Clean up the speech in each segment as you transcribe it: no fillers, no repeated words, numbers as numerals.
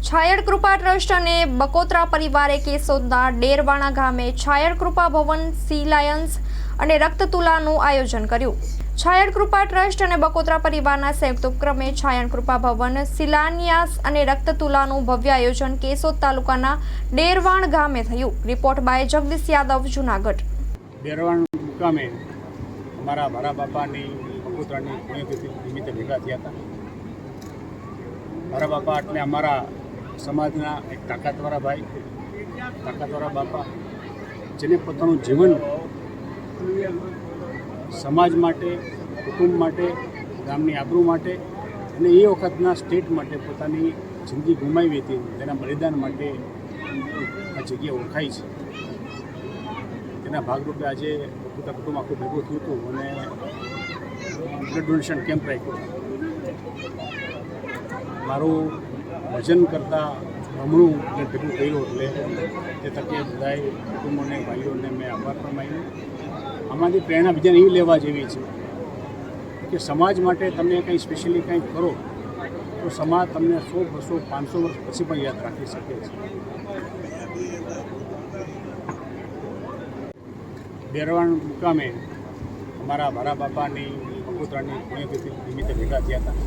છાયડ કૃપા trust અને બકોત્રા પરિવારે કેશોદના ડેરવાણા ગામે છાયડ કૃપા ભવન શિલાન્યાસ અને રક્તતુલાનું આયોજન કર્યું। છાયડ કૃપા ટ્રસ્ટ અને બકોત્રા પરિવારના સંયુક્ત ઉપક્રમે છાયડ કૃપા ભવન શિલાન્યાસ અને રક્તતુલાનું ભવ્ય આયોજન કેશોદ તાલુકાના ડેરવાણ ગામે થયું। Report by Jagdish Yadav, Junagadh. ડેરવાણ મુકામે અમારા મારા બાપાની બકોત્રાની પુણ્યતિથિ નિમિત્તે ભેગા થયા હતા। મારા બાપા એટલે અમારા સમાજના એક તાકાતવાળા ભાઈ, તાકાતવાળા બાપા, જેને પોતાનું જીવન સમાજ માટે, કુટુંબ માટે, ગામની આબરૂ માટે અને એ વખતના સ્ટેટ માટે પોતાની જિંદગી ગુમાવી હતી। તેના બલિદાન માટે આ જગ્યા ઓળખાઈ છે। તેના ભાગરૂપે આજે પોતા કુટુંબ આખું ભેગું થયું હતું અને બ્લડ ડોનેશન કેમ્પ રાખ્યો। મારું વજન કરતાં બમણું મેં ભેગું કર્યું એટલે તે તકે બધાએ કુટુંબોને, ભાઈઓને મેં આભાર પણ માન્યો। આમાંથી પ્રેરણા બીજાને એવી લેવા જેવી છે કે સમાજ માટે તમે કંઈ સ્પેશિયલી કંઈ કરો તો સમાજ તમને 100, 200, 500 વર્ષ પછી પણ યાદ રાખી શકે છે। ડેરવાણ મુકામે અમારા મારા બાપાની બકોત્રાની પુણ્યતિથિ નિમિત્તે ભેગા થયા હતા।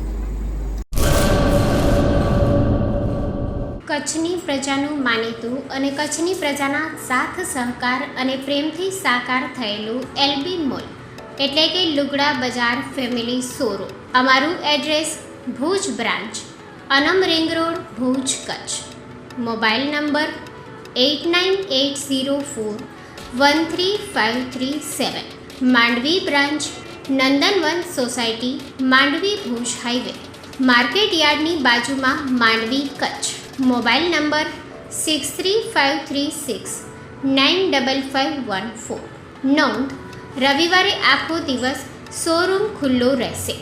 કચ્છની પ્રજાનું માનીતું અને કચ્છની પ્રજાના સાથ સહકાર અને પ્રેમથી સાકાર થયેલું એલબી મોલ એટલે કે લુગડા બજાર ફેમિલી શોરૂમ। અમારું address Bhuj branch, Anam ring road, Bhuj, Kutch. Mobile number 8980413537। Mandvi branch, Nandanvan society, Mandvi, Bhuj highway, market યાર્ડની બાજુમાં, માંડવી, કચ્છ। Mobile number 6353695514। નોંધ: રવિવારે આખો દિવસ શોરૂમ ખુલ્લો રહેશે।